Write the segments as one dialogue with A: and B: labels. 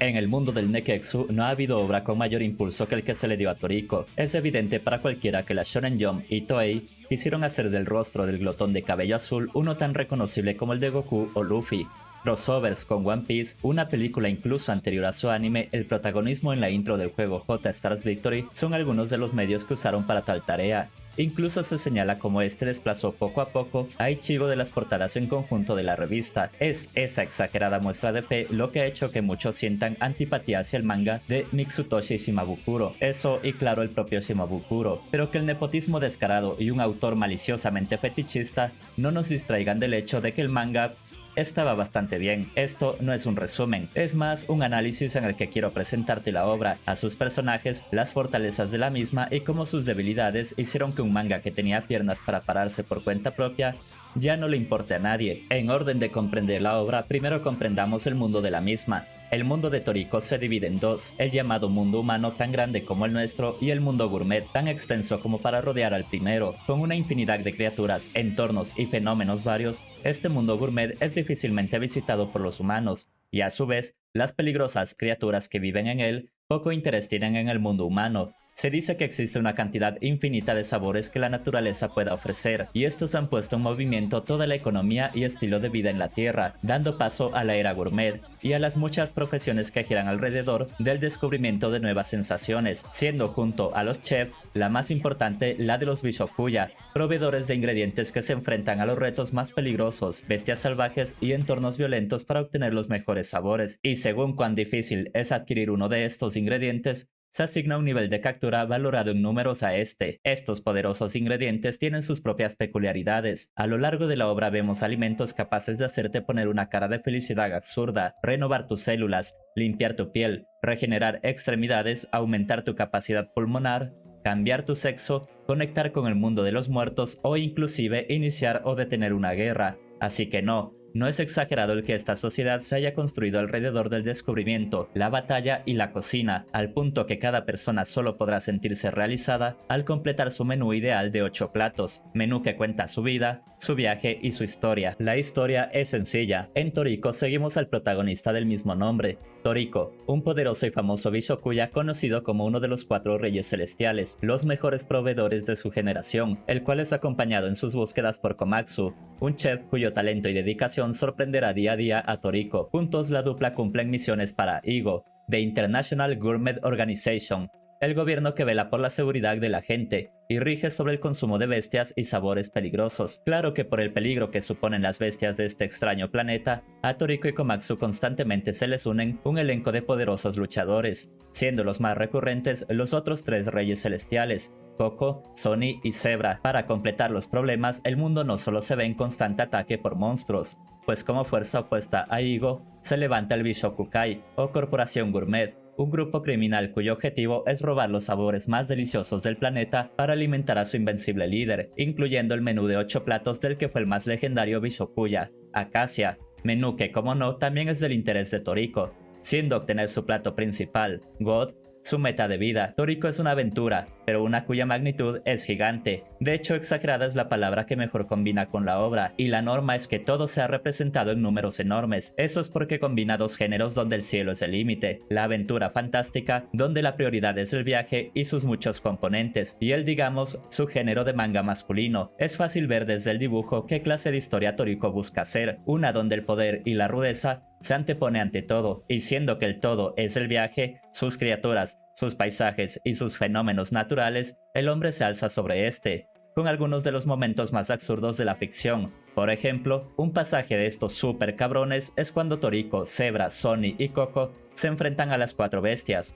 A: En el mundo del Neketsu no ha habido obra con mayor impulso que el que se le dio a Toriko. Es evidente para cualquiera que la Shonen Jump y Toei quisieron hacer del rostro del glotón de cabello azul uno tan reconocible como el de Goku o Luffy. Crossovers con One Piece, una película incluso anterior a su anime, el protagonismo en la intro del juego J-Stars Victory son algunos de los medios que usaron para tal tarea. Incluso se señala como este desplazó poco a poco a Ichigo de las portadas en conjunto de la revista. Es esa exagerada muestra de fe lo que ha hecho que muchos sientan antipatía hacia el manga de Mitsutoshi Shimabukuro. Eso y claro el propio Shimabukuro. Pero que el nepotismo descarado y un autor maliciosamente fetichista no nos distraigan del hecho de que el manga estaba bastante bien. Esto no es un resumen, es más un análisis en el que quiero presentarte la obra, a sus personajes, las fortalezas de la misma y cómo sus debilidades hicieron que un manga que tenía piernas para pararse por cuenta propia ya no le importe a nadie. En orden de comprender la obra, primero comprendamos el mundo de la misma. El mundo de Toriko se divide en dos, el llamado mundo humano tan grande como el nuestro y el mundo gourmet tan extenso como para rodear al primero. Con una infinidad de criaturas, entornos y fenómenos varios, este mundo gourmet es difícilmente visitado por los humanos, y a su vez, las peligrosas criaturas que viven en él poco interés tienen en el mundo humano. Se dice que existe una cantidad infinita de sabores que la naturaleza pueda ofrecer, y estos han puesto en movimiento toda la economía y estilo de vida en la Tierra, dando paso a la era gourmet y a las muchas profesiones que giran alrededor del descubrimiento de nuevas sensaciones, siendo junto a los chefs la más importante la de los Bishokuya, proveedores de ingredientes que se enfrentan a los retos más peligrosos, bestias salvajes y entornos violentos para obtener los mejores sabores, y según cuán difícil es adquirir uno de estos ingredientes, se asigna un nivel de captura valorado en números a este. Estos poderosos ingredientes tienen sus propias peculiaridades. A lo largo de la obra vemos alimentos capaces de hacerte poner una cara de felicidad absurda, renovar tus células, limpiar tu piel, regenerar extremidades, aumentar tu capacidad pulmonar, cambiar tu sexo, conectar con el mundo de los muertos o inclusive iniciar o detener una guerra. Así que no es exagerado el que esta sociedad se haya construido alrededor del descubrimiento, la batalla y la cocina, al punto que cada persona solo podrá sentirse realizada al completar su menú ideal de 8 platos, menú que cuenta su vida, su viaje y su historia. La historia es sencilla. En Toriko seguimos al protagonista del mismo nombre, Toriko, un poderoso y famoso Bishokuya conocido como uno de los 4 reyes celestiales, los mejores proveedores de su generación, el cual es acompañado en sus búsquedas por Komatsu, un chef cuyo talento y dedicación sorprenderá día a día a Toriko. Juntos la dupla cumplen misiones para IGO, The International Gourmet Organization, el gobierno que vela por la seguridad de la gente y rige sobre el consumo de bestias y sabores peligrosos. Claro que por el peligro que suponen las bestias de este extraño planeta, a Toriko y Komatsu constantemente se les unen un elenco de poderosos luchadores, siendo los más recurrentes los otros 3 reyes celestiales, Coco, Sony y Zebra. Para completar los problemas, el mundo no solo se ve en constante ataque por monstruos, pues como fuerza opuesta a Igo, se levanta el Bishokukai, o Corporación Gourmet, un grupo criminal cuyo objetivo es robar los sabores más deliciosos del planeta para alimentar a su invencible líder, incluyendo el menú de 8 platos del que fue el más legendario Bishokuya, Acacia, menú que como no también es del interés de Toriko, siendo obtener su plato principal, God, su meta de vida. Toriko es una aventura, pero una cuya magnitud es gigante. De hecho, exagerada es la palabra que mejor combina con la obra, y la norma es que todo sea representado en números enormes. Eso es porque combina 2 géneros donde el cielo es el límite, la aventura fantástica, donde la prioridad es el viaje y sus muchos componentes, y el digamos, su género de manga masculino. Es fácil ver desde el dibujo qué clase de historia Toriko busca hacer, una donde el poder y la rudeza se antepone ante todo, y siendo que el todo es el viaje, sus criaturas, sus paisajes y sus fenómenos naturales, el hombre se alza sobre este, con algunos de los momentos más absurdos de la ficción. Por ejemplo, un pasaje de estos super cabrones es cuando Toriko, Zebra, Sony y Coco se enfrentan a las 4 bestias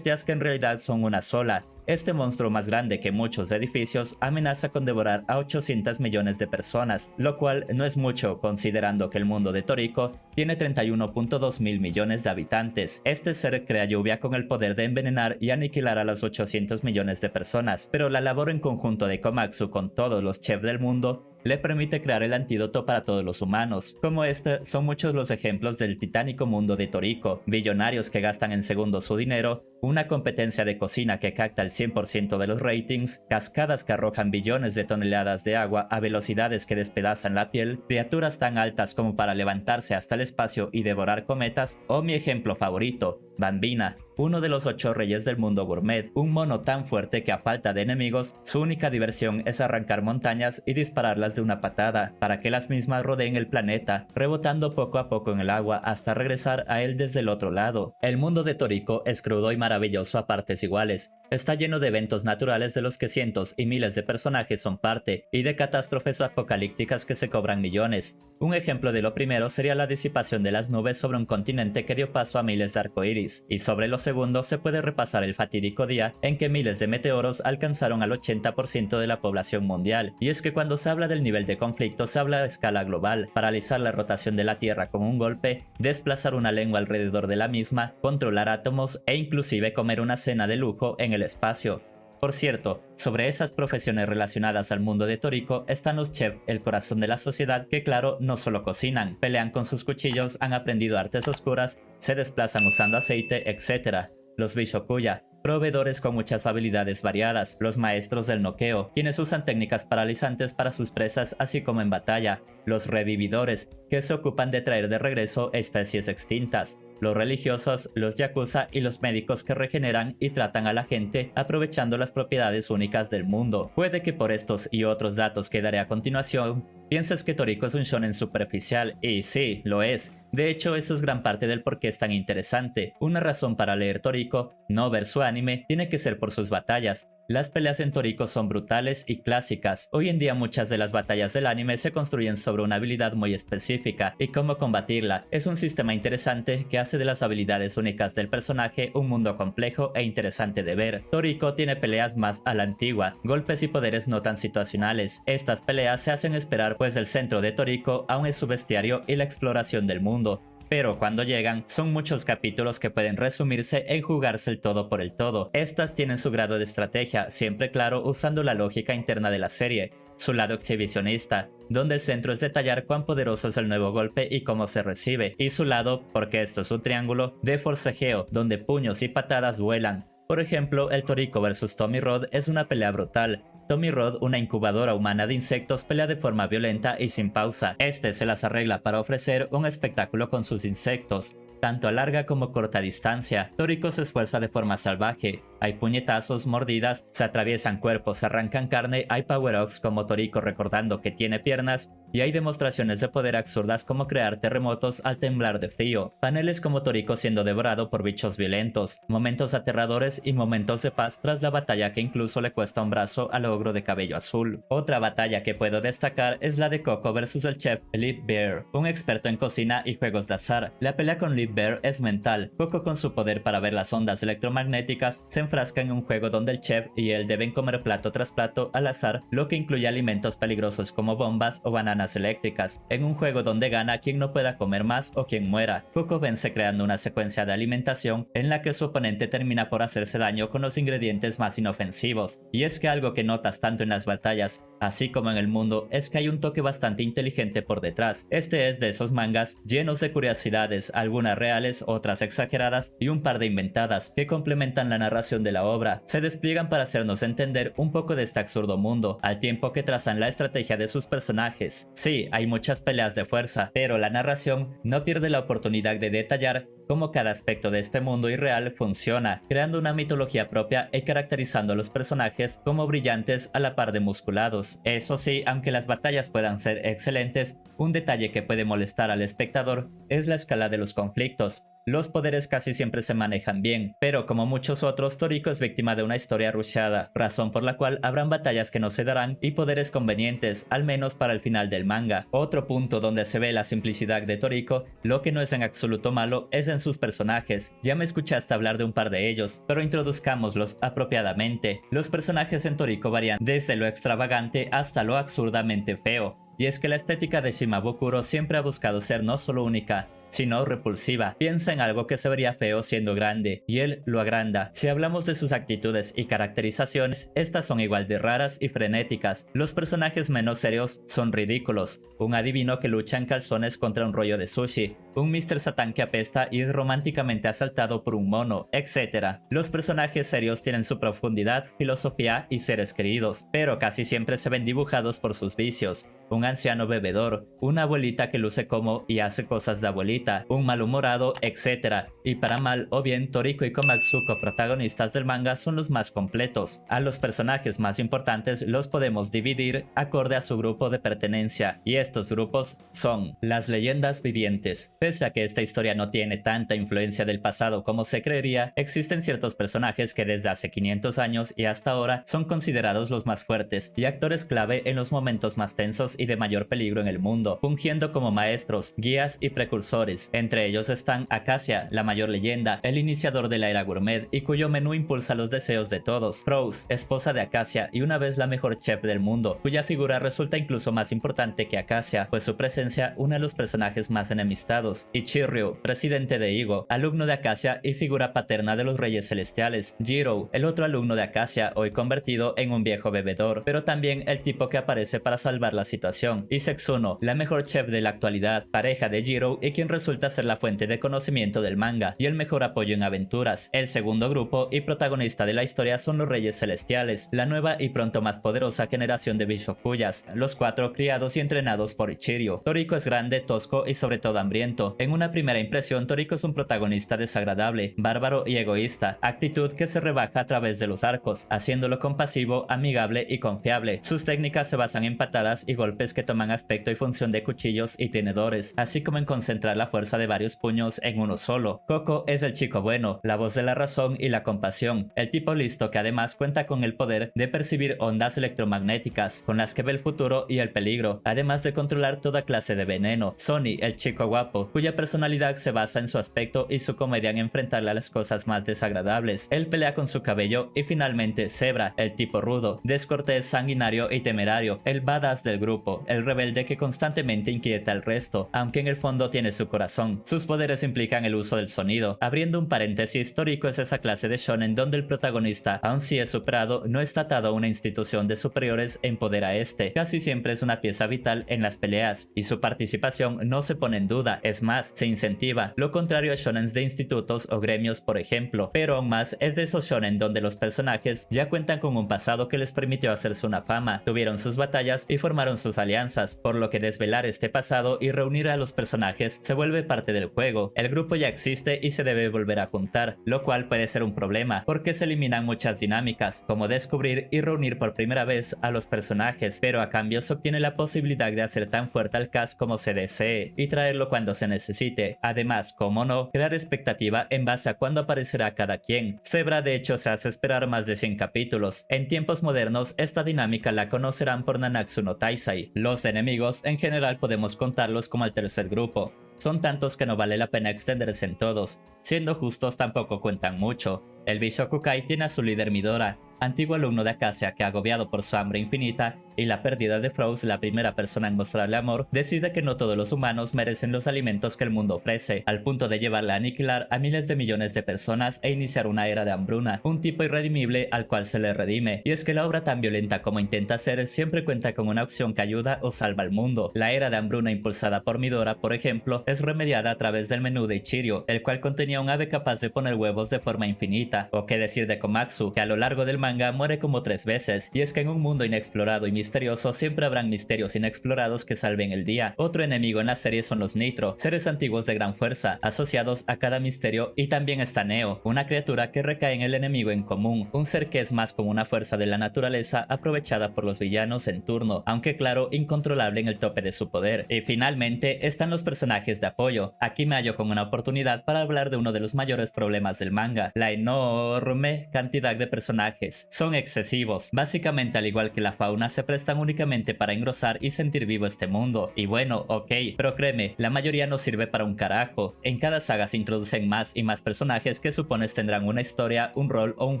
A: que en realidad son una sola. Este monstruo más grande que muchos edificios amenaza con devorar a 800 millones de personas, lo cual no es mucho considerando que el mundo de Toriko tiene 31.2 mil millones de habitantes. Este ser crea lluvia con el poder de envenenar y aniquilar a los 800 millones de personas, pero la labor en conjunto de Komatsu con todos los chefs del mundo le permite crear el antídoto para todos los humanos. Como este, son muchos los ejemplos del titánico mundo de Toriko, billonarios que gastan en segundos su dinero, una competencia de cocina que capta el 100% de los ratings, cascadas que arrojan billones de toneladas de agua a velocidades que despedazan la piel, criaturas tan altas como para levantarse hasta el espacio y devorar cometas, o mi ejemplo favorito, Bambina, uno de los 8 reyes del mundo gourmet, un mono tan fuerte que a falta de enemigos, su única diversión es arrancar montañas y dispararlas de una patada, para que las mismas rodeen el planeta, rebotando poco a poco en el agua hasta regresar a él desde el otro lado. El mundo de Toriko es crudo y maravilloso a partes iguales. Está lleno de eventos naturales de los que cientos y miles de personajes son parte, y de catástrofes apocalípticas que se cobran millones. Un ejemplo de lo primero sería la disipación de las nubes sobre un continente que dio paso a miles de arcoíris, y sobre lo segundo se puede repasar el fatídico día en que miles de meteoros alcanzaron al 80% de la población mundial. Y es que cuando se habla del nivel de conflicto se habla a escala global, paralizar la rotación de la Tierra con un golpe, desplazar una lengua alrededor de la misma, controlar átomos e inclusive comer una cena de lujo en el espacio. Por cierto, sobre esas profesiones relacionadas al mundo de Toriko están los chefs, el corazón de la sociedad, que claro, no solo cocinan, pelean con sus cuchillos, han aprendido artes oscuras, se desplazan usando aceite, etc. Los Bishokuya, proveedores con muchas habilidades variadas, los maestros del noqueo, quienes usan técnicas paralizantes para sus presas así como en batalla, los revividores, que se ocupan de traer de regreso especies extintas, los religiosos, los yakuza y los médicos que regeneran y tratan a la gente aprovechando las propiedades únicas del mundo. Puede que por estos y otros datos que daré a continuación, pienses que Toriko es un shonen superficial, y sí, lo es. De hecho, eso es gran parte del por qué es tan interesante. Una razón para leer Toriko, no ver su anime, tiene que ser por sus batallas. Las peleas en Toriko son brutales y clásicas. Hoy en día muchas de las batallas del anime se construyen sobre una habilidad muy específica y cómo combatirla. Es un sistema interesante que hace de las habilidades únicas del personaje un mundo complejo e interesante de ver. Toriko tiene peleas más a la antigua, golpes y poderes no tan situacionales. Estas peleas se hacen esperar pues el centro de Toriko aún es su bestiario y la exploración del mundo. Pero cuando llegan, son muchos capítulos que pueden resumirse en jugarse el todo por el todo. Estas tienen su grado de estrategia, siempre claro usando la lógica interna de la serie. Su lado exhibicionista, donde el centro es detallar cuán poderoso es el nuevo golpe y cómo se recibe. Y su lado, porque esto es un triángulo, de forcejeo, donde puños y patadas vuelan. Por ejemplo, el Toriko vs Tommy Rod es una pelea brutal. Tommy Rod, una incubadora humana de insectos, pelea de forma violenta y sin pausa. Este se las arregla para ofrecer un espectáculo con sus insectos, tanto a larga como corta distancia. Toriko se esfuerza de forma salvaje. Hay puñetazos, mordidas, se atraviesan cuerpos, se arrancan carne, hay power-ups como Toriko recordando que tiene piernas, y hay demostraciones de poder absurdas como crear terremotos al temblar de frío, paneles como Toriko siendo devorado por bichos violentos, momentos aterradores y momentos de paz tras la batalla que incluso le cuesta un brazo al ogro de cabello azul. Otra batalla que puedo destacar es la de Coco versus el chef Lead Bear, un experto en cocina y juegos de azar. La pelea con Lead Bear es mental. Coco, con su poder para ver las ondas electromagnéticas, se enfrasca en un juego donde el chef y él deben comer plato tras plato al azar, lo que incluye alimentos peligrosos como bombas o bananas eléctricas, en un juego donde gana quien no pueda comer más o quien muera. Coco vence creando una secuencia de alimentación en la que su oponente termina por hacerse daño con los ingredientes más inofensivos. Y es que algo que notas tanto en las batallas, así como en el mundo, es que hay un toque bastante inteligente por detrás. Este es de esos mangas llenos de curiosidades, algunas reales, otras exageradas y un par de inventadas, que complementan la narración de la obra. Se despliegan para hacernos entender un poco de este absurdo mundo, al tiempo que trazan la estrategia de sus personajes. Sí, hay muchas peleas de fuerza, pero la narración no pierde la oportunidad de detallar cómo cada aspecto de este mundo irreal funciona, creando una mitología propia y caracterizando a los personajes como brillantes a la par de musculados. Eso sí, aunque las batallas puedan ser excelentes, un detalle que puede molestar al espectador es la escala de los conflictos. Los poderes casi siempre se manejan bien, pero como muchos otros, Toriko es víctima de una historia rushada, razón por la cual habrán batallas que no se darán y poderes convenientes, al menos para el final del manga. Otro punto donde se ve la simplicidad de Toriko, lo que no es en absoluto malo, es en sus personajes. Ya me escuchaste hablar de un par de ellos, pero introduzcámoslos apropiadamente. Los personajes en Toriko varían desde lo extravagante hasta lo absurdamente feo. Y es que la estética de Shimabukuro siempre ha buscado ser no solo única, sino repulsiva. Piensa en algo que se vería feo siendo grande, y él lo agranda. Si hablamos de sus actitudes y caracterizaciones, estas son igual de raras y frenéticas. Los personajes menos serios son ridículos. Un adivino que lucha en calzones contra un rollo de sushi, un Mr. Satan que apesta y es románticamente asaltado por un mono, etc. Los personajes serios tienen su profundidad, filosofía y seres queridos, pero casi siempre se ven dibujados por sus vicios. Un anciano bebedor, una abuelita que luce como y hace cosas de abuelita, un malhumorado, etc. Y para mal o bien, Toriko y Komatsu, protagonistas del manga, son los más completos. A los personajes más importantes los podemos dividir acorde a su grupo de pertenencia, y estos grupos son las leyendas vivientes. Pese a que esta historia no tiene tanta influencia del pasado como se creería, existen ciertos personajes que desde hace 500 años y hasta ahora son considerados los más fuertes y actores clave en los momentos más tensos y de mayor peligro en el mundo, fungiendo como maestros, guías y precursores. Entre ellos están Acacia, la mayor leyenda, el iniciador de la era gourmet y cuyo menú impulsa los deseos de todos. Rose, esposa de Acacia y una vez la mejor chef del mundo, cuya figura resulta incluso más importante que Acacia, pues su presencia une a los personajes más enemistados. Y Chirryu, presidente de Igo, alumno de Acacia y figura paterna de los reyes celestiales. Jiro, el otro alumno de Acacia, hoy convertido en un viejo bebedor, pero también el tipo que aparece para salvar la situación. Y Sexuno, la mejor chef de la actualidad, pareja de Jiro y quien resulta ser la fuente de conocimiento del manga y el mejor apoyo en aventuras. El segundo grupo y protagonista de la historia son los reyes celestiales, la nueva y pronto más poderosa generación de Bishokuyas, los cuatro criados y entrenados por Ichirio. Toriko es grande, tosco y sobre todo hambriento. En una primera impresión, Toriko es un protagonista desagradable, bárbaro y egoísta, actitud que se rebaja a través de los arcos, haciéndolo compasivo, amigable y confiable. Sus técnicas se basan en patadas y golpes que toman aspecto y función de cuchillos y tenedores, así como en concentrar la fuerza de varios puños en uno solo. Coco es el chico bueno, la voz de la razón y la compasión, el tipo listo que además cuenta con el poder de percibir ondas electromagnéticas, con las que ve el futuro y el peligro, además de controlar toda clase de veneno. Sonny, el chico guapo, cuya personalidad se basa en su aspecto y su comedia en enfrentarle a las cosas más desagradables. Él pelea con su cabello. Y finalmente Zebra, el tipo rudo, descortés, sanguinario y temerario, el badass del grupo, el rebelde que constantemente inquieta al resto, aunque en el fondo tiene su corazón. Sus poderes implican el uso del sonido. Abriendo un paréntesis, Toriko es esa clase de shonen donde el protagonista, aun si es superado, no está atado a una institución de superiores en poder a este. Casi siempre es una pieza vital en las peleas, y su participación no se pone en duda. Es más, se incentiva, lo contrario a shonens de institutos o gremios, por ejemplo, pero aún más es de esos shonen donde los personajes ya cuentan con un pasado que les permitió hacerse una fama, tuvieron sus batallas y formaron sus alianzas, por lo que desvelar este pasado y reunir a los personajes se vuelve parte del juego. El grupo ya existe y se debe volver a juntar, lo cual puede ser un problema, porque se eliminan muchas dinámicas, como descubrir y reunir por primera vez a los personajes, pero a cambio se obtiene la posibilidad de hacer tan fuerte al cast como se desee, y traerlo cuando se necesite. Además, como no, crear expectativa en base a cuándo aparecerá cada quien. Zebra de hecho se hace esperar más de 100 capítulos. En tiempos modernos, esta dinámica la conocerán por Nanatsu no Taizai. Los enemigos en general podemos contarlos como el tercer grupo. Son tantos que no vale la pena extenderse en todos. Siendo justos, tampoco cuentan mucho. El Bishokukai tiene a su líder Midora, antiguo alumno de Acacia que, agobiado por su hambre infinita y la pérdida de Frost, la primera persona en mostrarle amor, decide que no todos los humanos merecen los alimentos que el mundo ofrece, al punto de llevarla a aniquilar a miles de millones de personas e iniciar una era de hambruna, un tipo irredimible al cual se le redime. Y es que la obra, tan violenta como intenta ser, siempre cuenta con una opción que ayuda o salva al mundo. La era de hambruna impulsada por Midora, por ejemplo, es remediada a través del menú de Ichirio, el cual contenía un ave capaz de poner huevos de forma infinita. O qué decir de Komatsu, que a lo largo del manga muere como 3 veces, y es que en un mundo inexplorado y misterioso siempre habrán misterios inexplorados que salven el día. Otro enemigo en la serie son los Nitro, seres antiguos de gran fuerza, asociados a cada misterio, y también está Neo, una criatura que recae en el enemigo en común, un ser que es más como una fuerza de la naturaleza aprovechada por los villanos en turno, aunque claro, incontrolable en el tope de su poder. Y finalmente están los personajes de apoyo. Aquí me hallo con una oportunidad para hablar de uno de los mayores problemas del manga, la enorme cantidad de personajes. Son excesivos. Básicamente, al igual que la fauna, se prestan únicamente para engrosar y sentir vivo este mundo. Y bueno, ok, pero créeme, la mayoría no sirve para un carajo. En cada saga se introducen más y más personajes que supones tendrán una historia, un rol o un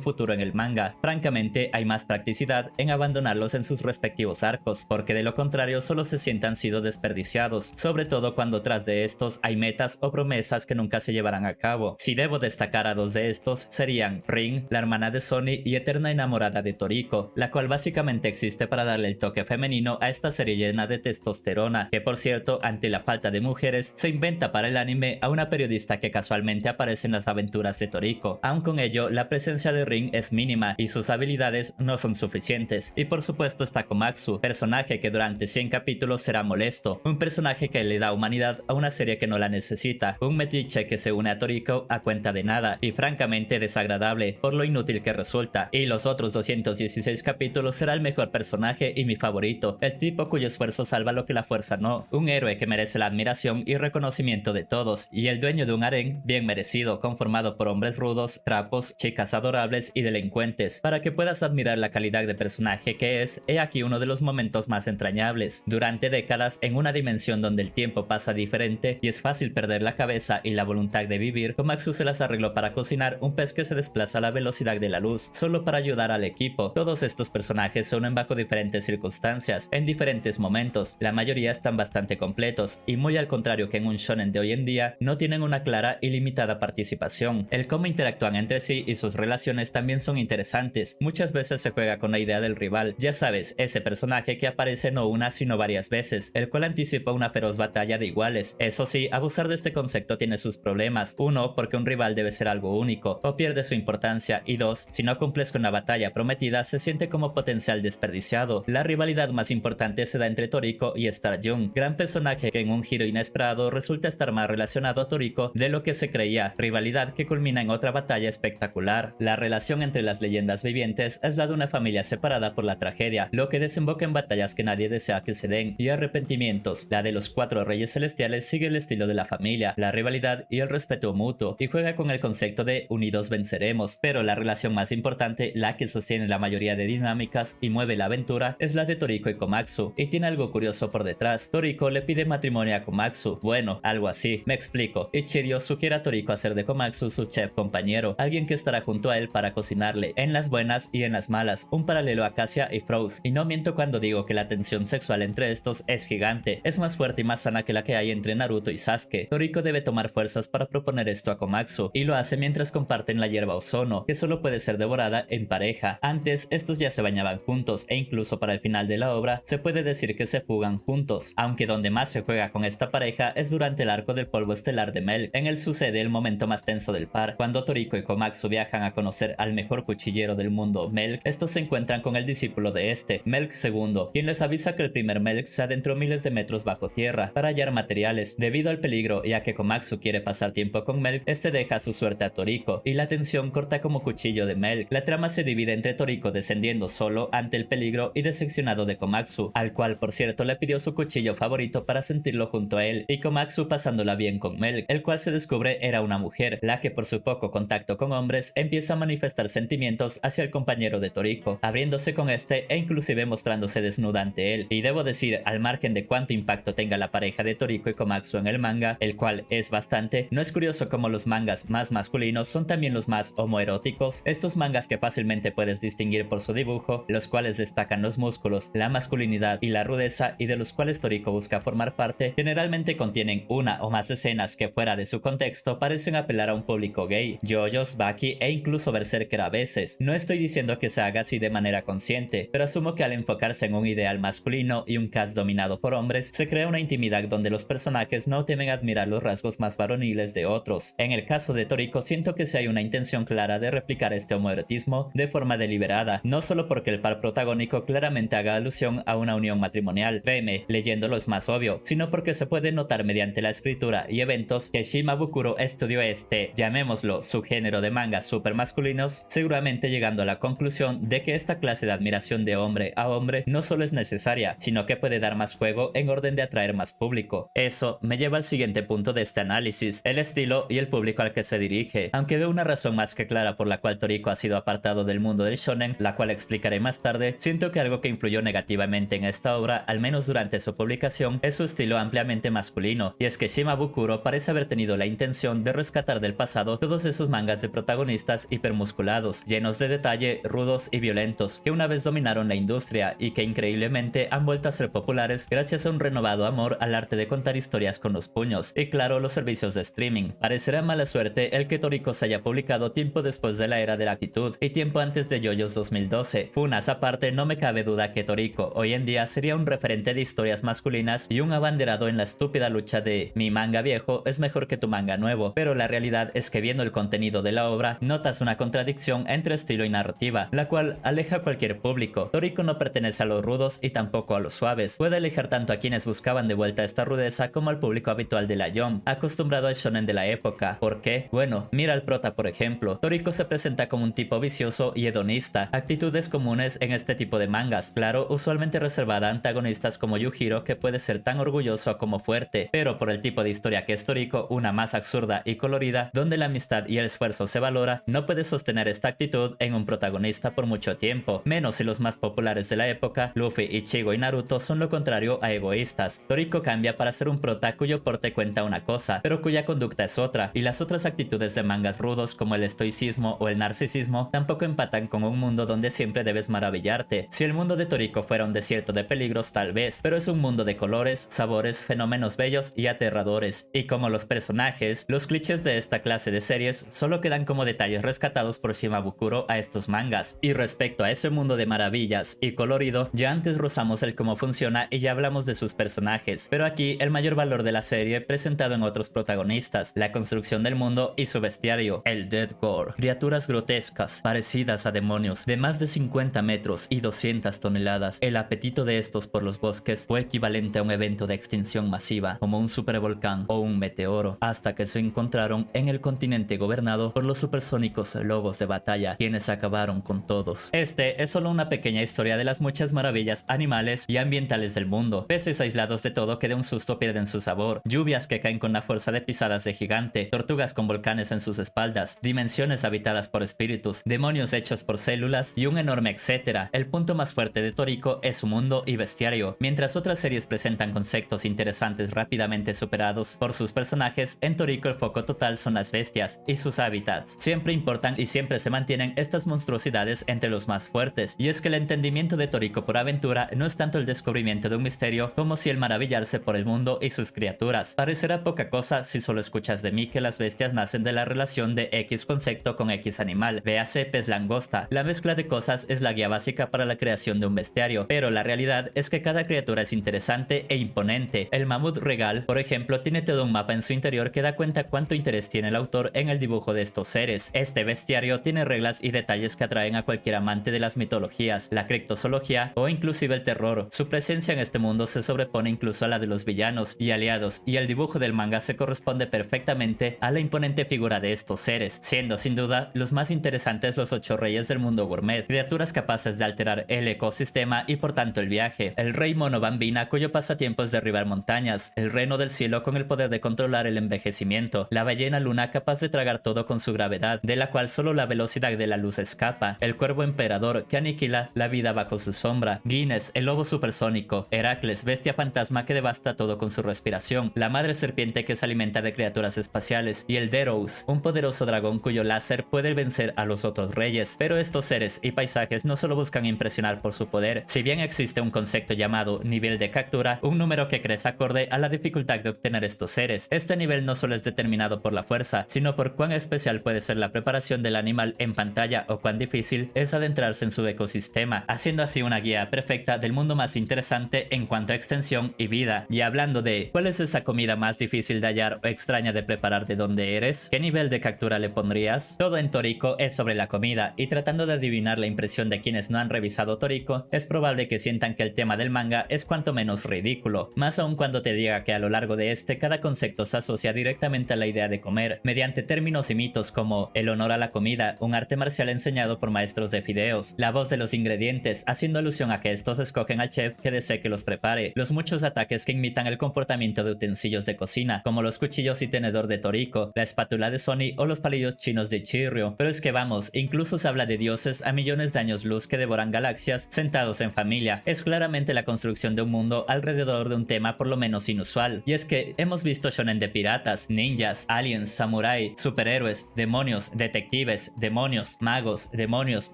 A: futuro en el manga. Francamente, hay más practicidad en abandonarlos en sus respectivos arcos, porque de lo contrario solo se sientan sido desperdiciados, sobre todo cuando tras de estos hay metas o promesas que nunca se llevarán a cabo. Si debo destacar a dos de estos, serían Rin, la hermana de Sony y eterna enamorada de Toriko, la cual básicamente existe para darle el toque femenino a esta serie llena de testosterona, que por cierto, ante la falta de mujeres, se inventa para el anime a una periodista que casualmente aparece en las aventuras de Toriko. Aun con ello, la presencia de Rin es mínima y sus habilidades no son suficientes. Y por supuesto está Komatsu, personaje que durante 100 capítulos será molesto, un personaje que le da humanidad a una serie que no la necesita, un metiche que se une a Toriko a cuenta de nada y francamente desagradable por lo inútil que resulta. Y los otros 216 capítulos será el mejor personaje y mi favorito, el tipo cuyo esfuerzo salva lo que la fuerza no, un héroe que merece la admiración y reconocimiento de todos, y el dueño de un harén bien merecido, conformado por hombres rudos, trapos, chicas adorables y delincuentes. Para que puedas admirar la calidad de personaje que es, he aquí uno de los momentos más entrañables. Durante décadas, en una dimensión donde el tiempo pasa diferente y es fácil perder la cabeza y la voluntad de vivir, Komatsu se las arregló para cocinar un pez que se desplaza a la velocidad de la luz, solo para ayudar al equipo. Todos estos personajes se unen bajo diferentes circunstancias, en diferentes momentos, la mayoría están bastante completos, y muy al contrario que en un shonen de hoy en día, no tienen una clara y limitada participación. El cómo interactúan entre sí y sus relaciones también son interesantes. Muchas veces se juega con la idea del rival, ya sabes, ese personaje que aparece no una sino varias veces, el cual anticipa una feroz batalla de iguales. Eso sí, abusar de este concepto tiene sus problemas. Uno, porque un rival debe ser algo único, o pierde su importancia, y dos, si no cumples con la batalla prometida, se siente como potencial desperdiciado. La rivalidad más importante se da entre Toriko y Star Jung, gran personaje que en un giro inesperado resulta estar más relacionado a Toriko de lo que se creía, rivalidad que culmina en otra batalla espectacular. La relación entre las leyendas vivientes es la de una familia separada por la tragedia, lo que desemboca en batallas que nadie desea que se den, y arrepentimientos. La de los 4 reyes celestiales sigue el estilo de la familia, la rivalidad y el respeto mutuo, y juega con el concepto de unidos venceremos, pero la relación más importante, la que sostiene la mayoría de dinámicas y mueve la aventura, es la de Toriko y Komatsu, y tiene algo curioso por detrás. Toriko le pide matrimonio a Komatsu, bueno, algo así, me explico. Ichirio sugiere a Toriko hacer de Komatsu su chef compañero, alguien que estará junto a él para cocinarle, en las buenas y en las malas, un paralelo a Cassia y Frost, y no miento cuando digo que la tensión sexual entre estos es gigante, es más fuerte y más sana que la que hay entre Naruto y Sasuke. Toriko debe tomar fuerzas para proponer esto a Komatsu, y lo hace mientras comparten la hierba Ozono, que solo puede ser devorada en pareja. Antes, estos ya se bañaban juntos, e incluso para el final de la obra, se puede decir que se fugan juntos, aunque donde más se juega con esta pareja es durante el arco del polvo estelar de Milk. En él sucede el momento más tenso del par, cuando Toriko y Komatsu viajan a conocer al mejor cuchillero del mundo, Milk. Estos se encuentran con el discípulo de este, Milk II, quien les avisa que el primer Milk se adentró miles de metros bajo tierra para hallar materiales. Debido al peligro y a que Komatsu quiere pasar tiempo con Milk, este deja su suerte a Toriko, y la tensión corta como cuchillo de Milk. La trama se divide entre Toriko descendiendo solo ante el peligro y decepcionado de Komatsu, al cual por cierto le pidió su cuchillo favorito para sentirlo junto a él, y Komatsu pasándola bien con Milk, el cual se descubre era una mujer, la que por su poco contacto con hombres empieza a manifestar sentimientos hacia el compañero de Toriko, abriéndose con este e inclusive mostrándose desnuda ante él. Y debo decir, al margen de cuánto impacto tenga la pareja de Toriko y Komatsu en el manga, el cual es bastante, no es curioso como los mangas más masculinos son también los más homoeróticos. Estos mangas que fácilmente puedes distinguir por su dibujo, los cuales destacan los músculos, la masculinidad y la rudeza, y de los cuales Toriko busca formar parte, generalmente contienen una o más escenas que fuera de su contexto parecen apelar a un público gay, yoyos, baki e incluso berserker a veces. No estoy diciendo que se haga así de manera consciente, pero asumo que al enfocarse en un ideal masculino y un cast dominado por hombres, se crea una intimidad donde los personajes no temen admirar los rasgos más varoniles de otros. En el caso de Toriko siento que sí hay una intención clara de replicar este homoerotismo de forma deliberada, no solo porque el par protagónico claramente haga alusión a una unión matrimonial, créeme, leyéndolo es más obvio, sino porque se puede notar mediante la escritura y eventos que Shimabukuro estudió este, llamémoslo, subgénero de mangas super masculinos, seguramente llegando a la conclusión de que esta clase de admiración de hombre a hombre no solo es necesaria, sino que puede dar más juego en orden de atraer más público. Eso me lleva al siguiente punto de este análisis, el estilo y el público al que se dirige. Aunque veo una razón más que clara por la cual Toriko ha sido apartado del mundo del shonen, la cual explicaré más tarde, siento que algo que influyó negativamente en esta obra, al menos durante su publicación, es su estilo ampliamente masculino, y es que Shimabukuro parece haber tenido la intención de rescatar del pasado todos esos mangas de protagonistas hipermusculados, llenos de detalle, rudos y violentos, que una vez dominaron la industria y que increíblemente han vuelto a ser populares gracias a un renovado amor al arte de contar historias con los puños, y claro, los servicios de streaming. Parecerá mala suerte el que Toriko se haya publicado tiempo después de la era de la actitud y tiempo antes de JoJo's 2012. Funas aparte, no me cabe duda que Toriko hoy en día sería un referente de historias masculinas y un abanderado en la estúpida lucha de mi manga viejo es mejor que tu manga nuevo, pero la realidad es que viendo el contenido de la obra notas una contradicción entre estilo y narrativa, la cual aleja a cualquier público. Toriko no pertenece a los rudos y tampoco a los suaves, puede alejar tanto a quienes buscaban de vuelta esta rudeza como al público habitual de la Jump, acostumbrado al shonen de la época. ¿Por qué? Bueno, mira al prota por ejemplo. Toriko se presenta como un tipo vicioso y hedonista, actitudes comunes en este tipo de mangas, claro, usualmente reservada a antagonistas como Yujiro, que puede ser tan orgulloso como fuerte, pero por el tipo de historia que es Toriko, una más absurda y colorida, donde la amistad y el esfuerzo se valora, no puede sostener esta actitud en un protagonista por mucho tiempo, menos si los más populares de la época, Luffy, Ichigo y Naruto, son lo contrario a egoístas. Toriko cambia para ser un prota cuyo porte cuenta una cosa, pero cuya conducta es otra, y las otras actitudes de mangas rudos como el estoicismo o el narcisismo tampoco empatan con un mundo donde siempre debes maravillarte. Si el mundo de Toriko fuera un desierto de peligros tal vez, pero es un mundo de colores, sabores, fenómenos bellos y aterradores, y como los personajes, los clichés de esta clase de series solo quedan como detalles rescatados por Shimabukuro a estos mangas. Y respecto a ese mundo de maravillas y colorido, ya antes rozamos el cómo funciona y ya hablamos de sus personajes, pero aquí el mayor valor de la serie presentado en otros protagonistas, la construcción del mundo y su bestiario, el Death Gore, criaturas grotescas, parecidas a demonios, de más de 50 metros y 200 toneladas. El apetito de estos por los bosques fue equivalente a un evento de extinción masiva, como un supervolcán o un meteoro, hasta que se encontraron en el continente gobernado por los supersónicos lobos de batalla, quienes acabaron con todos. Este es solo una pequeña historia de las muchas maravillas animales y ambientales del mundo. Peces aislados de todo que de un susto pierden su sabor, lluvias que caen con la fuerza de pisadas de gigante, tortugas con volcanes en sus espaldas, dimensiones habitadas por espíritus, demonios hechos por células y un enorme etcétera. El punto más fuerte de Toriko es su mundo y bestiario. Mientras otras series presentan conceptos interesantes rápidamente superados por sus personajes, en Toriko el foco total son las bestias y sus hábitats. Siempre importan y siempre se mantienen estas monstruosidades entre los más fuertes, y es que el entendimiento de Toriko por aventura no es tanto el descubrimiento de un misterio como si el maravillarse por el mundo y sus criaturas. Parecerá poca cosa si solo escuchas de mí que las bestias nacen de la relación de X concepto con X animal, véase pez langosta. La mezcla de cosas es la guía básica para la creación de un bestiario, pero la realidad es que cada criatura es interesante e imponente. El mamut regal, por ejemplo, tiene todo un mapa en su interior que da cuenta cuánto interés tiene el autor en el dibujo de estos seres. Este bestiario tiene reglas y detalles que atraen a cualquier amante de las mitologías, la criptozoología o inclusive el terror. Su presencia en este mundo se sobrepone incluso a la de los villanos y aliados, y el dibujo del manga se corresponde perfectamente a la imponente figura de estos seres, siendo sin duda los más interesantes los 8 reyes del mundo gourmet, criaturas capaces de alterar el ecosistema y por tanto el viaje. El rey mono bambina, cuyo pasatiempo es derribar montañas, el reno del cielo con el poder de controlar el envejecimiento, la ballena luna capaz de tragar todo con su gravedad, de la cual solo la velocidad de la luz escapa, el cuervo emperador que aniquila la vida bajo su sombra, Guinness, el lobo supersónico, Heracles, bestia fantasma que devasta todo con su respiración, la madre serpiente que se alimenta de criaturas espaciales, y el Deros, un poderoso dragón cuyo láser puede vencer a los otros reyes. Pero estos seres y paisajes no solo buscan impresionar por su poder, si bien existe un concepto llamado nivel de captura, un número que crece acorde a la dificultad de obtener estos seres. Este nivel no solo es determinado por la fuerza, sino por cuán especial puede ser la preparación del animal en pantalla o cuán difícil es adentrarse en su ecosistema, haciendo así una guía perfecta del mundo más interesante en cuanto a extensión y vida. Y hablando de ¿cuál es esa comida más difícil de hallar o extraña de preparar de donde eres? ¿Qué nivel de captura le pondrías? Todo en Toriko es sobre la comida, y tratando de adivinar la impresión de quienes no han revisado Toriko, es probable que sientan que el tema del manga es cuanto menos ridículo, más aún cuando te diga que a lo largo de este cada concepto se asocia directamente a la idea de comer, mediante términos y mitos como el honor a la comida, un arte marcial enseñado por maestros de fideos, la voz de los ingredientes, haciendo alusión a que estos escogen al chef que desee que los prepare, los muchos ataques que imitan el comportamiento de utensilios de cocina, como los cuchillos y tenedor de Toriko, la espátula de Sony o los palillos chinos de Chirryu. Pero es que vamos, incluso se habla de dioses a millones de años luz que devoran galaxias sentados en familia. Es claramente la construcción de un mundo alrededor de un tema por lo menos inusual. Y es que hemos visto shonen de piratas, ninjas, aliens, samurai, superhéroes, demonios, detectives, demonios, magos, demonios,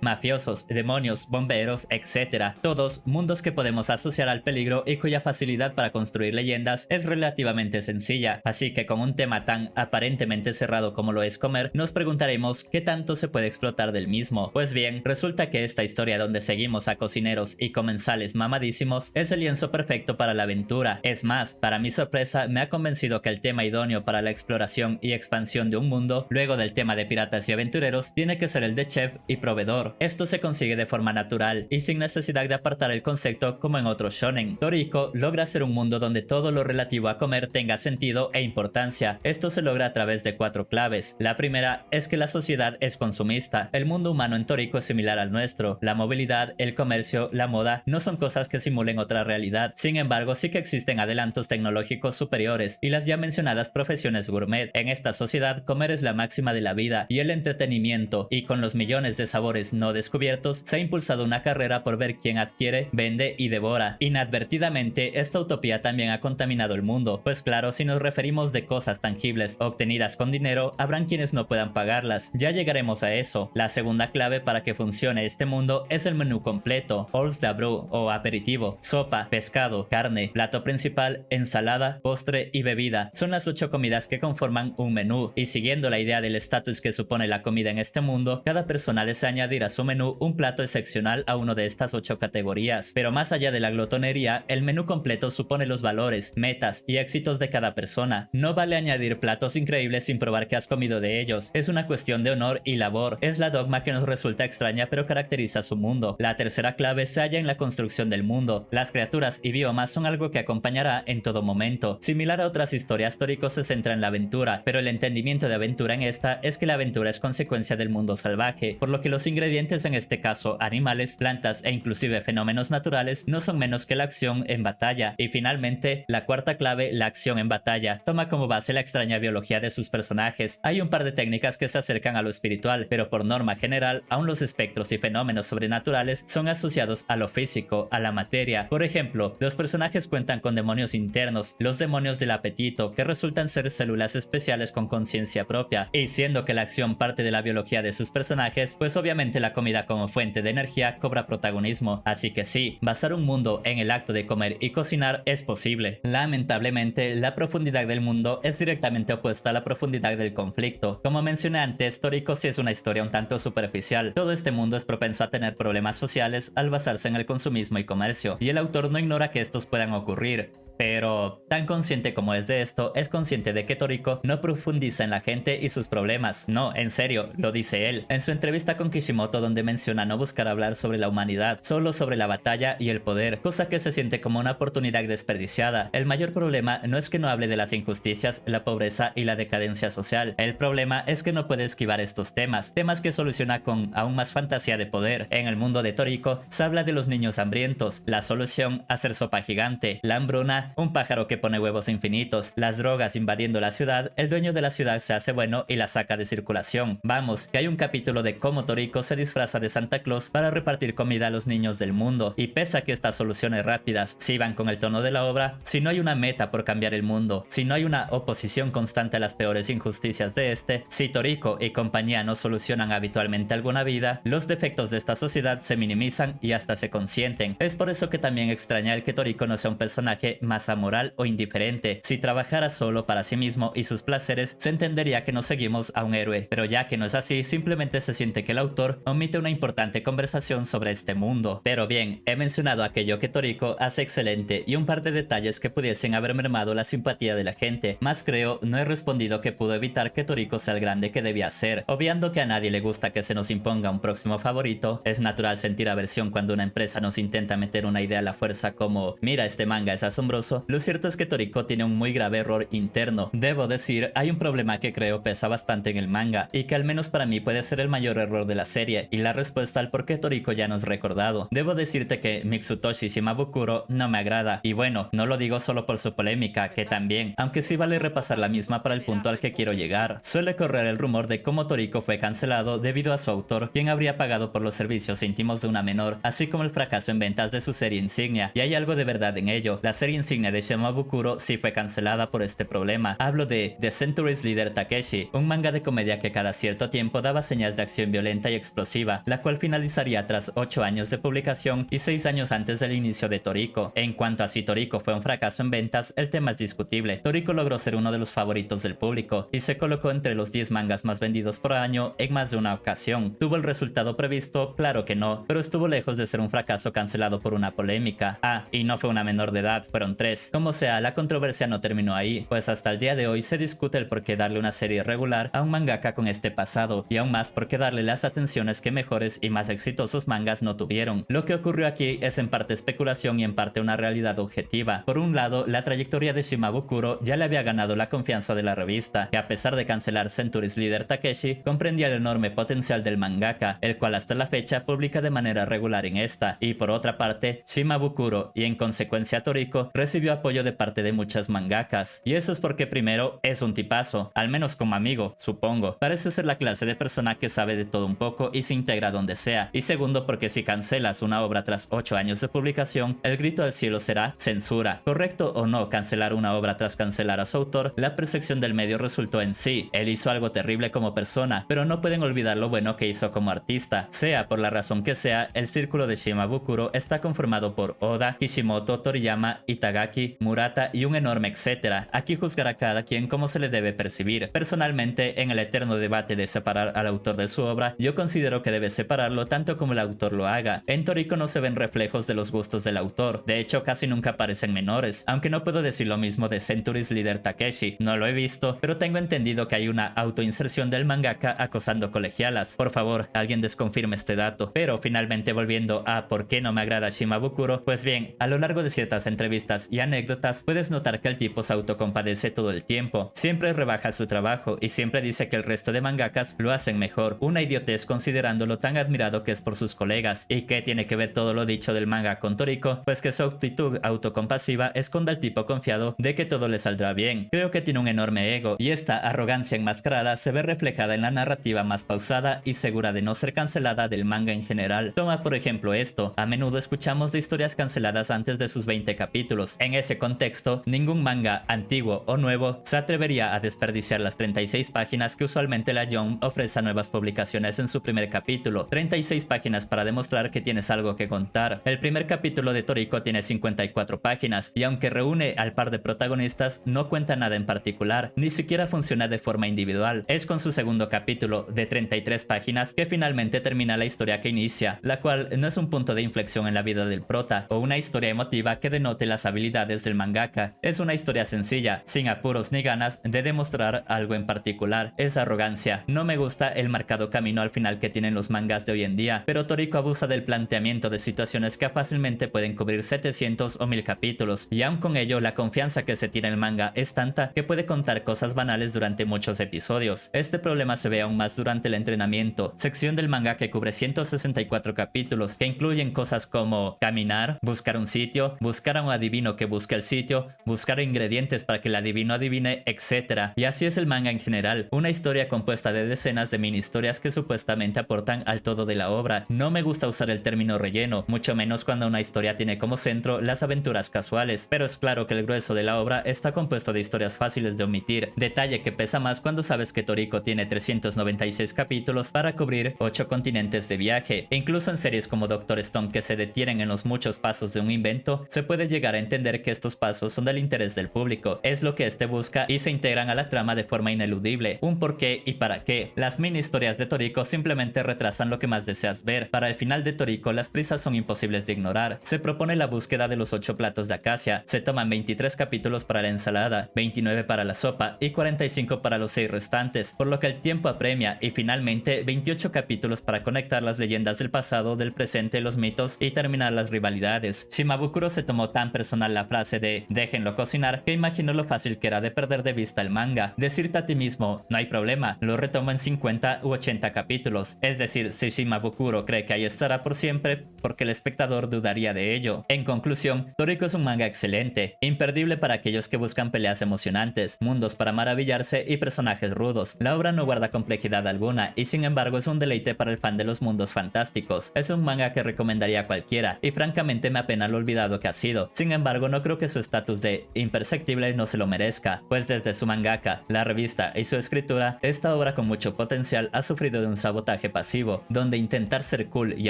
A: mafiosos, demonios, bomberos, etc. Todos mundos que podemos asociar al peligro y cuya facilidad para construir leyendas es relativamente sencilla. Así que con un tema tan aparentemente cerrado como lo es comer, nos preguntaremos qué tanto se puede explotar del mismo. Pues bien, resulta que esta historia donde seguimos a cocineros y comensales mamadísimos es el lienzo perfecto para la aventura. Es más, para mi sorpresa, me ha convencido que el tema idóneo para la exploración y expansión de un mundo, luego del tema de piratas y aventureros, tiene que ser el de chef y proveedor. Esto se consigue de forma natural y sin necesidad de apartar el concepto como en otros shonen. Toriko logra hacer un mundo donde todo lo relativo a comer tenga sentido e importancia. Esto se logra a través de 4 claves. La primera es que la sociedad es consumista. El mundo humano en Toriko es similar al nuestro. La movilidad, el comercio, la moda no son cosas que simulen otra realidad. Sin embargo, sí que existen adelantos tecnológicos superiores y las ya mencionadas profesiones gourmet. En esta sociedad, comer es la máxima de la vida y el entretenimiento, y con los millones de sabores no descubiertos, se ha impulsado una carrera por ver quién adquiere, vende y devora. Inadvertidamente, esta utopía también ha contaminado el mundo, pues claro, si nos referimos de cosas tangibles obtenidas con dinero, habrán quienes no puedan pagarlas. Ya llegaremos a eso. La segunda clave para que funcione este mundo es el menú completo, Hors d'oeuvre o aperitivo, sopa, pescado, carne, plato principal, ensalada, postre y bebida. Son las 8 comidas que conforman un menú, y siguiendo la idea del estatus que supone la comida en este mundo, cada persona desea añadir a su menú un plato excepcional a uno de estas 8 categorías. Pero más allá de la glotonería, el menú completo supone los valores, metas y éxitos de cada persona. No vale añadir platos increíbles sin probar que has comido de ellos. Es una cuestión de honor y labor. Es la dogma que nos resulta extraña pero caracteriza su mundo. La tercera clave se halla en la construcción del mundo. Las criaturas y biomas son algo que acompañará en todo momento. Similar a otras historias, Toriko se centra en la aventura, pero el entendimiento de aventura en esta es que la aventura es consecuencia del mundo salvaje, por lo que los ingredientes, en este caso animales, plantas e inclusive fenómenos naturales, no son menos que la acción en batalla. Y finalmente, la cuarta clave, la acción en batalla, toma como base la extraña biología de sus personajes. Hay un par de técnicas que se acercan a lo espiritual, pero por norma general, aún los espectros y fenómenos sobrenaturales son asociados a lo físico, a la materia. Por ejemplo, los personajes cuentan con demonios internos, los demonios del apetito, que resultan ser células especiales con conciencia propia, y siendo que la acción parte de la biología de sus personajes, pues obviamente la comida como fuente de energía cobra protagonismo. Así que sí, basar un mundo en el acto de comer y cocinar es posible. Lamentablemente, la profundidad del mundo es directamente opuesta a la profundidad del conflicto. Como mencioné antes, Toriko sí es una historia un tanto superficial. Todo este mundo es propenso a tener problemas sociales al basarse en el consumismo y comercio, y el autor no ignora que estos puedan ocurrir. Pero, tan consciente como es de esto, es consciente de que Toriko no profundiza en la gente y sus problemas. No, en serio, lo dice él. En su entrevista con Kishimoto, donde menciona no buscar hablar sobre la humanidad, solo sobre la batalla y el poder, cosa que se siente como una oportunidad desperdiciada. El mayor problema no es que no hable de las injusticias, la pobreza y la decadencia social. El problema es que no puede esquivar estos temas que soluciona con aún más fantasía de poder. En el mundo de Toriko, se habla de los niños hambrientos, la solución, hacer sopa gigante, la hambruna, un pájaro que pone huevos infinitos, las drogas invadiendo la ciudad, el dueño de la ciudad se hace bueno y la saca de circulación. Vamos, que hay un capítulo de cómo Toriko se disfraza de Santa Claus para repartir comida a los niños del mundo, y pese a que estas soluciones rápidas si van con el tono de la obra, si no hay una meta por cambiar el mundo, si no hay una oposición constante a las peores injusticias de este, si Toriko y compañía no solucionan habitualmente alguna vida, los defectos de esta sociedad se minimizan y hasta se consienten. Es por eso que también extraña el que Toriko no sea un personaje más amoral o indiferente. Si trabajara solo para sí mismo y sus placeres, se entendería que no seguimos a un héroe, pero ya que no es así, simplemente se siente que el autor omite una importante conversación sobre este mundo. Pero bien, he mencionado aquello que Toriko hace excelente y un par de detalles que pudiesen haber mermado la simpatía de la gente. Más creo, no he respondido que pudo evitar que Toriko sea el grande que debía ser. Obviando que a nadie le gusta que se nos imponga un próximo favorito, es natural sentir aversión cuando una empresa nos intenta meter una idea a la fuerza como, mira, este manga es asombroso incluso, lo cierto es que Toriko tiene un muy grave error interno. Debo decir, hay un problema que creo pesa bastante en el manga, y que al menos para mí puede ser el mayor error de la serie, y la respuesta al por qué Toriko ya no es recordado. Debo decirte que Mitsutoshi Shimabukuro no me agrada, y bueno, no lo digo solo por su polémica, que también, aunque sí vale repasar la misma para el punto al que quiero llegar. Suele correr el rumor de cómo Toriko fue cancelado debido a su autor, quien habría pagado por los servicios íntimos de una menor, así como el fracaso en ventas de su serie insignia, y hay algo de verdad en ello. La serie insignia de Shimabukuro sí fue cancelada por este problema. Hablo de The Century's Leader Takeshi, un manga de comedia que cada cierto tiempo daba señas de acción violenta y explosiva, la cual finalizaría tras 8 años de publicación y 6 años antes del inicio de Toriko. En cuanto a si Toriko fue un fracaso en ventas, el tema es discutible. Toriko logró ser uno de los favoritos del público y se colocó entre los 10 mangas más vendidos por año en más de una ocasión. ¿Tuvo el resultado previsto? Claro que no, pero estuvo lejos de ser un fracaso cancelado por una polémica. Ah, y no fue una menor de edad, fueron 3. Como sea, la controversia no terminó ahí, pues hasta el día de hoy se discute el por qué darle una serie regular a un mangaka con este pasado, y aún más por qué darle las atenciones que mejores y más exitosos mangas no tuvieron. Lo que ocurrió aquí es en parte especulación y en parte una realidad objetiva. Por un lado, la trayectoria de Shimabukuro ya le había ganado la confianza de la revista, que a pesar de cancelar Century's Leader Takeshi, comprendía el enorme potencial del mangaka, el cual hasta la fecha publica de manera regular en esta, y por otra parte, Shimabukuro y en consecuencia Toriko recibió apoyo de parte de muchas mangakas, y eso es porque primero es un tipazo, al menos como amigo, supongo. Parece ser la clase de persona que sabe de todo un poco y se integra donde sea, y segundo porque si cancelas una obra tras 8 años de publicación, el grito al cielo será censura. Correcto o no cancelar una obra tras cancelar a su autor, la percepción del medio resultó en sí, él hizo algo terrible como persona, pero no pueden olvidar lo bueno que hizo como artista. Sea por la razón que sea, el círculo de Shimabukuro está conformado por Oda, Kishimoto, Toriyama, Itagaki, Murata y un enorme etcétera. Aquí juzgará cada quien como se le debe percibir. Personalmente, en el eterno debate de separar al autor de su obra, yo considero que debe separarlo tanto como el autor lo haga. En Toriko no se ven reflejos de los gustos del autor, de hecho casi nunca aparecen menores, aunque no puedo decir lo mismo de Century's Leader Takeshi, no lo he visto, pero tengo entendido que hay una autoinserción del mangaka acosando colegialas. Por favor, alguien desconfirme este dato. Pero finalmente volviendo a por qué no me agrada Shimabukuro, pues bien, a lo largo de ciertas entrevistas y anécdotas puedes notar que el tipo se autocompadece todo el tiempo, siempre rebaja su trabajo y siempre dice que el resto de mangakas lo hacen mejor, una idiotez considerándolo tan admirado que es por sus colegas. ¿Y qué tiene que ver todo lo dicho del manga con Toriko? Pues que su actitud autocompasiva esconde al tipo confiado de que todo le saldrá bien. Creo que tiene un enorme ego y esta arrogancia enmascarada se ve reflejada en la narrativa más pausada y segura de no ser cancelada del manga en general. Toma por ejemplo esto, a menudo escuchamos de historias canceladas antes de sus 20 capítulos. En ese contexto, ningún manga antiguo o nuevo se atrevería a desperdiciar las 36 páginas que usualmente la Jump ofrece a nuevas publicaciones en su primer capítulo. 36 páginas para demostrar que tienes algo que contar. El primer capítulo de Toriko tiene 54 páginas y aunque reúne al par de protagonistas, no cuenta nada en particular, ni siquiera funciona de forma individual. Es con su segundo capítulo de 33 páginas que finalmente termina la historia que inicia, la cual no es un punto de inflexión en la vida del prota o una historia emotiva que denote las habilidades del mangaka. Es una historia sencilla, sin apuros ni ganas de demostrar algo en particular. Es arrogancia. No me gusta el marcado camino al final que tienen los mangas de hoy en día, pero Toriko abusa del planteamiento de situaciones que fácilmente pueden cubrir 700 o 1000 capítulos, y aun con ello la confianza que se tiene en el manga es tanta que puede contar cosas banales durante muchos episodios. Este problema se ve aún más durante el entrenamiento, sección del manga que cubre 164 capítulos, que incluyen cosas como caminar, buscar un sitio, buscar a un adivino que busque el sitio, buscar ingredientes para que el adivino adivine, etc. Y así es el manga en general, una historia compuesta de decenas de mini historias que supuestamente aportan al todo de la obra. No me gusta usar el término relleno, mucho menos cuando una historia tiene como centro las aventuras casuales, pero es claro que el grueso de la obra está compuesto de historias fáciles de omitir, detalle que pesa más cuando sabes que Toriko tiene 396 capítulos para cubrir 8 continentes de viaje, e incluso en series como Doctor Stone que se detienen en los muchos pasos de un invento, se puede llegar a entender que estos pasos son del interés del público, es lo que este busca y se integran a la trama de forma ineludible, un por qué y para qué. Las mini historias de Toriko simplemente retrasan lo que más deseas ver. Para el final de Toriko las prisas son imposibles de ignorar, se propone la búsqueda de los 8 platos de acacia, se toman 23 capítulos para la ensalada, 29 para la sopa y 45 para los 6 restantes, por lo que el tiempo apremia, y finalmente 28 capítulos para conectar las leyendas del pasado, del presente, los mitos y terminar las rivalidades. Shimabukuro se tomó tan personal mal la frase de déjenlo cocinar, que imagino lo fácil que era de perder de vista el manga. Decirte a ti mismo, no hay problema, lo retomo en 50 u 80 capítulos. Es decir, si Shimabukuro cree que ahí estará por siempre, porque el espectador dudaría de ello. En conclusión, Toriko es un manga excelente, imperdible para aquellos que buscan peleas emocionantes, mundos para maravillarse y personajes rudos. La obra no guarda complejidad alguna y sin embargo es un deleite para el fan de los mundos fantásticos. Es un manga que recomendaría a cualquiera y francamente me apena lo olvidado que ha sido. Sin embargo, no creo que su estatus de imperceptible no se lo merezca, pues desde su mangaka, la revista y su escritura, esta obra con mucho potencial ha sufrido de un sabotaje pasivo, donde intentar ser cool y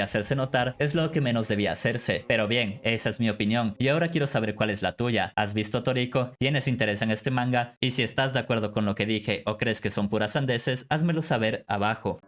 A: hacerse notar es lo que menos debía hacerse. Pero bien, esa es mi opinión y ahora quiero saber cuál es la tuya. ¿Has visto Toriko? ¿Tienes interés en este manga? Y si estás de acuerdo con lo que dije o crees que son puras sandeces, házmelo saber abajo.